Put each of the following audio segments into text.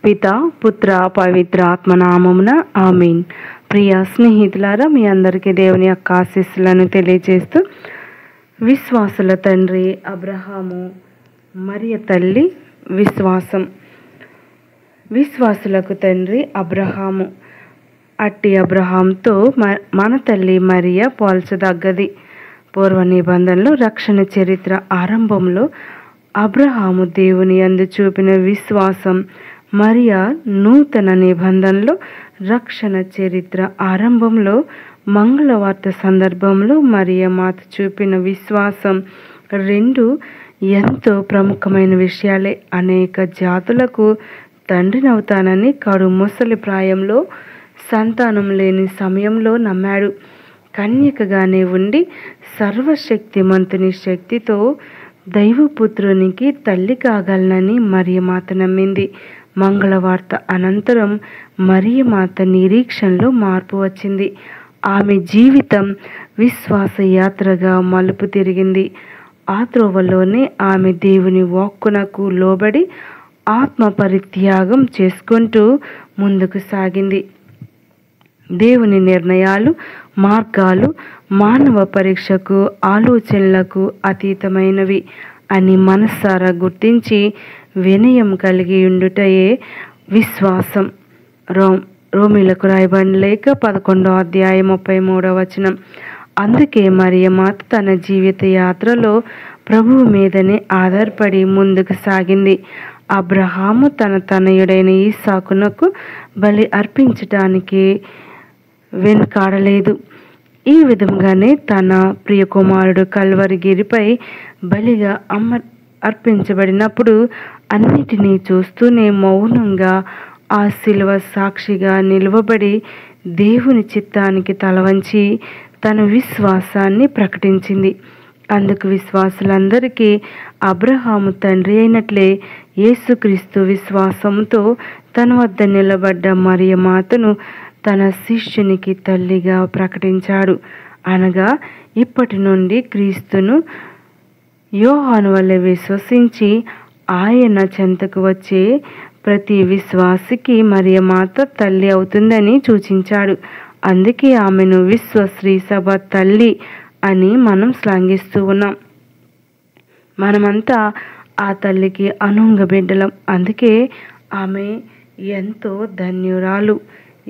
పిత పుత్ర పవిత్ర ఆత్మనామమున ఆమేన్. ప్రియ స్నేహితులారా, మీ అందరికీ దేవుని యొక్క ఆశీస్సులను తెలియజేస్తూ, విశ్వాసుల తండ్రి అబ్రహాము, మరియ తల్లి విశ్వాసులకు తండ్రి అబ్రహాము. అట్టి అబ్రహాంతో మన తల్లి మరియ పోల్చదగ్గది. పూర్వ నిబంధనలో రక్షణ చరిత్ర ఆరంభంలో అబ్రహాము దేవుని యందు చూపిన విశ్వాసం, మరియా నూతన నిబంధనలో రక్షణ చరిత్ర ఆరంభంలో మంగళవార్త సందర్భంలో మరియ మాత చూపిన విశ్వాసం రెండు ఎంతో ప్రముఖమైన విషయాలే. అనేక జాతులకు తండ్రినవుతానని కడు ముసలి ప్రాయంలో సంతానం లేని సమయంలో నమ్మాడు. కన్యకగానే ఉండి సర్వశక్తిమంతుని శక్తితో దైవపుత్రునికి తల్లి కాగలనని మరియమాత నమ్మింది. మంగళవార్త అనంతరం మరియమాత నిరీక్షణలో మార్పు వచ్చింది. ఆమె జీవితం విశ్వాస యాత్రగా మలుపు తిరిగింది. ఆ త్రోవలోనే ఆమె దేవుని వాక్కునకు లోబడి ఆత్మ పరిత్యాగం చేసుకుంటూ ముందుకు సాగింది. దేవుని నిర్ణయాలు, మార్గాలు మానవ పరీక్షకు, ఆలోచనలకు అతీతమైనవి అని మనసారా గుర్తించి వినయం కలిగి ఉండుటయే విశ్వాసం. రోమీలకు రాయబడిన లేఖ 11వ అధ్యాయం 33వ వచనం. అందుకే మరియమాత తన జీవిత యాత్రలో ప్రభువు మీదనే ఆధారపడి ముందుకు సాగింది. అబ్రహాము తన తనయుడైన ఈసాకునకు బలి అర్పించటానికి వెనుకాడలేదు. ఈ విధంగానే తన ప్రియ కుమారుడు కల్వరి గిరిపై బలిగా అర్పించబడినప్పుడు అన్నిటినీ చూస్తూనే మౌనంగా ఆ శిలువ సాక్షిగా నిలువబడి దేవుని చిత్తానికి తలవంచి తన విశ్వాసాన్ని ప్రకటించింది. అందుకు విశ్వాసులందరికీ అబ్రహాము తండ్రి అయినట్లే యేసుక్రీస్తు విశ్వాసంతో తన వద్ద నిలబడ్డ మరియమాతను తన శిష్యునికి తల్లిగా ప్రకటించాడు. అనగా ఇప్పటి నుండి క్రీస్తును యోహాను వలె విశ్వసించి ఆయన చెంతకు వచ్చే ప్రతి విశ్వాసికి మరియమాత తల్లి అవుతుందని సూచించాడు. అందుకే ఆమెను విశ్వశ్రీ సభ తల్లి అని మనం శ్లాఘిస్తూ ఉన్నాం. మనమంతా ఆ తల్లికి అనుంగ బిడ్డలం. అందుకే ఆమె ఎంతో ధన్యురాలు.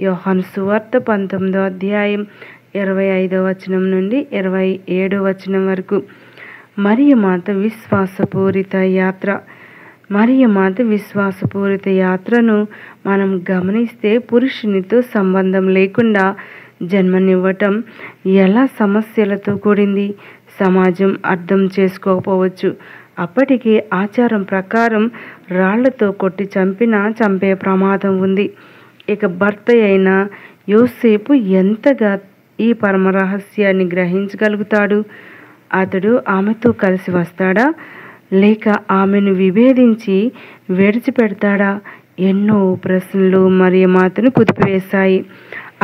యోహాను సువార్త 19వ అధ్యాయం 25వ వచనం నుండి 27వ వచనం వరకు. మరియమాత విశ్వాసపూరిత యాత్రను మనం గమనిస్తే పురుషునితో సంబంధం లేకుండా జన్మనివ్వటం ఎలా సమస్యలతో కూడింది. సమాజం అర్థం చేసుకోకపోవచ్చు. అప్పటికే ఆచారం ప్రకారం రాళ్లతో కొట్టి చంపే ప్రమాదం ఉంది. ఇక భర్త అయిన యోసేపు ఎంతగా ఈ పరమ రహస్యాన్ని గ్రహించగలుగుతాడు? అతడు ఆమెతో కలిసి వస్తాడా, లేక ఆమెను విభేదించి విడిచిపెడతాడా? ఎన్నో ప్రశ్నలు మరియమాతను కుదిపివేశాయి.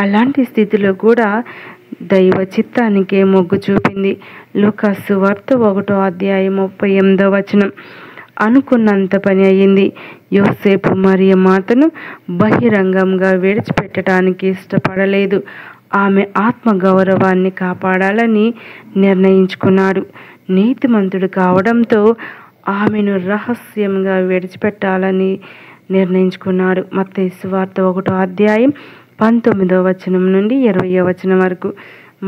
అలాంటి స్థితిలో కూడా దైవ చిత్తానికే మొగ్గు చూపింది. లూకాసు సువార్త 1వ అధ్యాయం 38వ వచనం. అనుకున్నంత పని అయ్యింది. యోసేపు మరియమాతను బహిరంగంగా విడిచిపెట్టడానికి ఇష్టపడలేదు. ఆమె ఆత్మగౌరవాన్ని కాపాడాలని నిర్ణయించుకున్నాడు. నీతిమంతుడు కావడంతో ఆమెను రహస్యంగా విడిచిపెట్టాలని నిర్ణయించుకున్నాడు. మత్తయి సువార్త 1వ అధ్యాయం 19వ వచనం నుండి 20వ వచనం వరకు.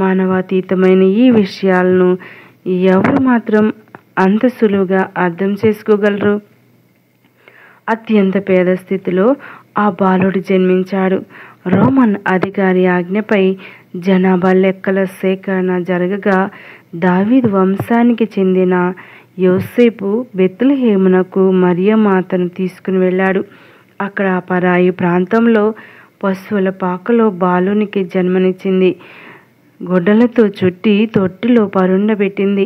మానవాతీతమైన ఈ విషయాలను ఎవరు మాత్రం అంత సులువుగా అర్థం చేసుకోగలరు? అత్యంత పేద స్థితిలో ఆ బాలుడు జన్మించాడు. రోమన్ అధికారి ఆజ్ఞపై జనాభా లెక్కల సేకరణ జరగగా దావీదు వంశానికి చెందిన యోసేపు బెత్లెహేమునకు మరియమాతను తీసుకుని వెళ్ళాడు. అక్కడ పరాయి ప్రాంతంలో పశువుల పాకలో బాలునికి జన్మనిచ్చింది. గొడ్డలతో చుట్టి తొట్టిలో పరుండబెట్టింది.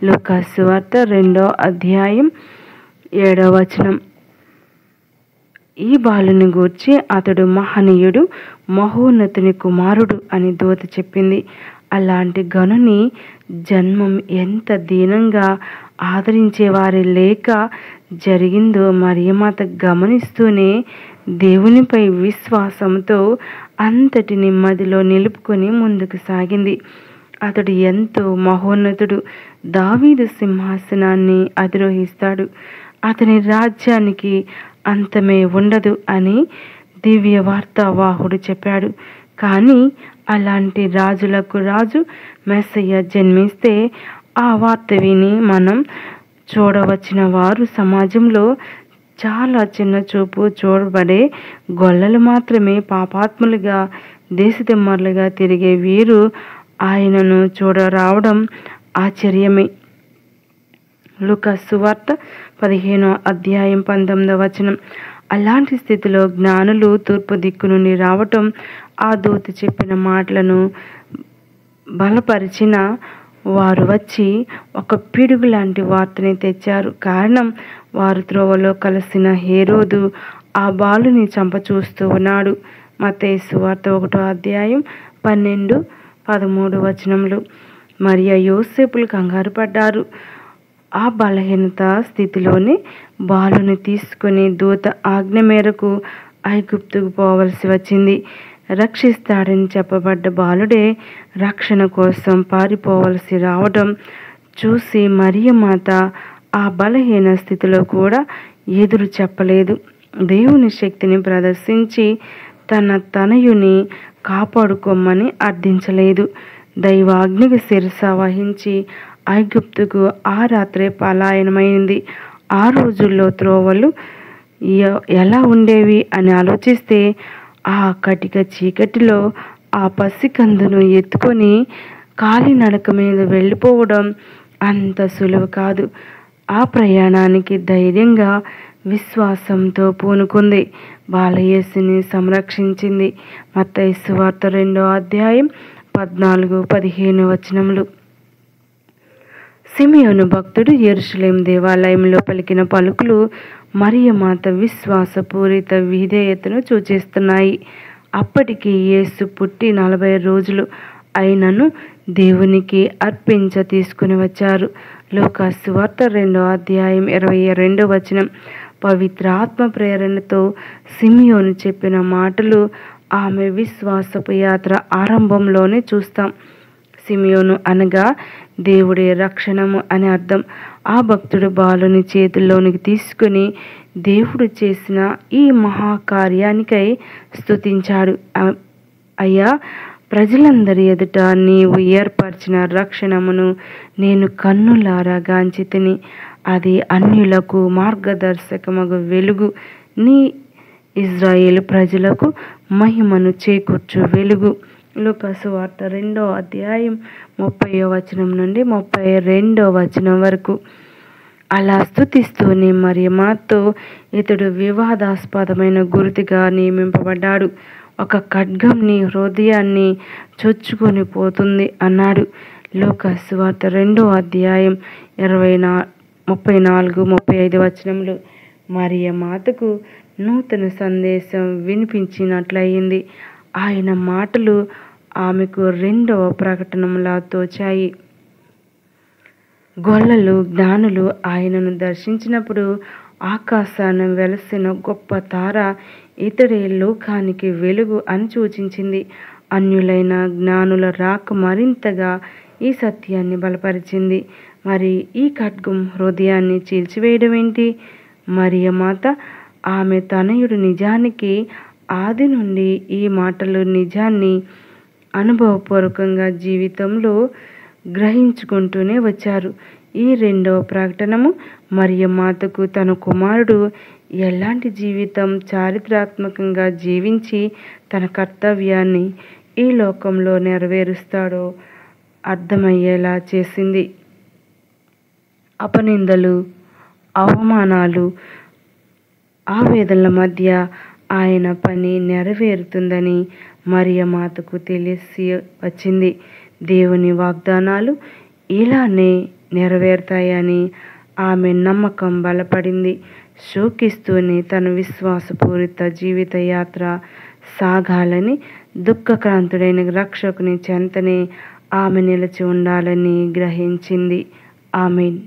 లూకాసు సువార్త 2వ అధ్యాయం 7వ వచనం. ఈ బాలుని గూర్చి అతడు మహనీయుడు, మహోన్నతుని కుమారుడు అని దూత చెప్పింది. అలాంటి గనుని జన్మం ఎంత దీనంగా ఆదరించేవారి లేక జరిగిందో మరియమాత గమనిస్తూనే దేవునిపై విశ్వాసంతో అంతటి నెమ్మదిలో నిలుపుకొని ముందుకు సాగింది. అతడు ఎంతో మహోన్నతుడు, దావీదు సింహాసనాన్ని అధిరోహిస్తాడు, అతని రాజ్యానికి అంతమే ఉండదు అని దివ్య వార్తావాహుడు చెప్పాడు. కానీ అలాంటి రాజులకు రాజు మెస్సయ్య జన్మిస్తే ఆ వార్త విని మనం చూడవచ్చిన వారు సమాజంలో చాలా చిన్న చూపు చూడబడే గొల్లలు మాత్రమే పాపాత్ములుగా దేశదిమ్మరులుగా తిరిగే వీరు ఆయనను చూడరావడం ఆశ్చర్యమే. లూకా సువార్త 15వ అధ్యాయం 19వ వచనం. అలాంటి స్థితిలో జ్ఞానులు తూర్పు దిక్కు నుండి రావటం, ఆ దూత చెప్పిన మాటలను బలపరిచిన వారు వచ్చి ఒక పిడుగు లాంటి వార్తని తెచ్చారు. కారణం, వారు త్రోవలో కలిసిన హేరోదు ఆ బాలుని చంపచూస్తూ ఉన్నాడు. మత్తయి సువార్త 1వ అధ్యాయం 12, 13 వచనములు. మరియా యోసేపులు కంగారు పడ్డారు. ఆ బలహీనత స్థితిలోనే బాలుని తీసుకుని దూత ఆజ్ఞ మేరకు ఐగుప్తుకు పోవలసి వచ్చింది. రక్షిస్తాడని చెప్పబడ్డ బాలుడే రక్షణ కోసం పారిపోవలసి రావడం చూసి మరియమాత ఆ బలహీన స్థితిలో కూడా ఎదురు చెప్పలేదు. దేవుని శక్తిని ప్రదర్శించి తన తనయుని కాపాడుకోమని అర్థించలేదు. దైవాజ్ఞకు శిరస వహించి ఐగుప్తుకు ఆ రాత్రే పలాయనమైంది. ఆ రోజుల్లో త్రోవలు ఎలా ఉండేవి అని ఆలోచిస్తే ఆ కటిక చీకటిలో ఆ పసికందును ఎత్తుకొని కాలినడక మీద వెళ్ళిపోవడం అంత సులువు కాదు. ఆ ప్రయాణానికి ధైర్యంగా విశ్వాసంతో పూనుకుంది. బాలయేసుని సంరక్షించింది. మత్తయి సువార్త 2వ అధ్యాయం 14, 15 వచనములు. సిమియోను భక్తుడు యెరూషలేము దేవాలయంలో పలికిన పలుకులు మరియమాత విశ్వాసపూరిత విధేయతను సూచిస్తున్నాయి. అప్పటికి యేసు పుట్టి 40 రోజులు అయినను దేవునికి అర్పించ తీసుకుని వచ్చారు. లూకా సువార్త 2వ అధ్యాయం 22వ వచనం. పవిత్ర ఆత్మ ప్రేరణతో సిమియోను చెప్పిన మాటలు ఆమె విశ్వాసపు యాత్ర ఆరంభంలోనే చూస్తాం. సిమియోను అనగా దేవుడే రక్షణము అని అర్థం. ఆ భక్తుడు బాలుని చేతుల్లోనికి తీసుకుని దేవుడు చేసిన ఈ మహాకార్యానికై స్తుతించాడు. అయ్యా, ప్రజలందరి ఎదుట నీవు ఏర్పరిచిన రక్షణమును నేను కన్నులారా గాంచితిని. అది అన్యులకు మార్గదర్శకమగు వెలుగు, నీ ఇజ్రాయేలు ప్రజలకు మహిమను చేకూర్చు వెలుగు. లూకా సువార్త 2వ అధ్యాయం 30వ వచనం నుండి 32వ వచనం వరకు. అలా స్తుతిస్తూనే మరియమాతో ఇతడు వివాదాస్పదమైన గుర్తుగా నియమింపబడ్డాడు. ఒక ఖడ్గం నీ హృదయాన్ని చొచ్చుకొని పోతుంది అన్నాడు. లూకా సువార్త 2వ అధ్యాయం 34, 35 వచనములు. మరియమాతకు నూతన సందేశం వినిపించినట్లయింది. ఆయన మాటలు ఆమెకు 2వ ప్రకటనలా తోచాయి. గొల్లలు జ్ఞానులు ఆయనను దర్శించినప్పుడు ఆకాశాన వెలసిన గొప్ప తార ఇతడే లోకానికి వెలుగు అని సూచించింది. అన్యులైన జ్ఞానుల రాక మరింతగా ఈ సత్యాన్ని బలపరిచింది. మరి ఈ ఖడ్గం హృదయాన్ని చీల్చివేయడం ఏంటి? మరియమాత ఆమె తనయుడు నిజానికి ఆది నుండి ఈ మాటలు నిజాన్ని అనుభవపూర్వకంగా జీవితంలో గ్రహించుకుంటూనే వచ్చారు. ఈ 2వ ప్రకటనము మరియమాతకు తన కుమారుడు ఎలాంటి జీవితం చారిత్రాత్మకంగా జీవించి తన కర్తవ్యాన్ని ఈ లోకంలో నెరవేరుస్తాడో అర్థమయ్యేలా చేసింది. అపనిందలు, అవమానాలు, ఆవేదనల మధ్య ఆయన పని నెరవేరుతుందని మరియమాతకు తెలిసి వచ్చింది. దేవుని వాగ్దానాలు ఇలానే నెరవేరుతాయని ఆమె నమ్మకం బలపడింది. శోకిస్తూనే తన విశ్వాసపూరిత జీవిత యాత్ర సాగాలని దుఃఖక్రాంతుడైన రక్షకుని చెంతనే ఆమె నిలిచి ఉండాలని గ్రహించింది. ఆమేన్.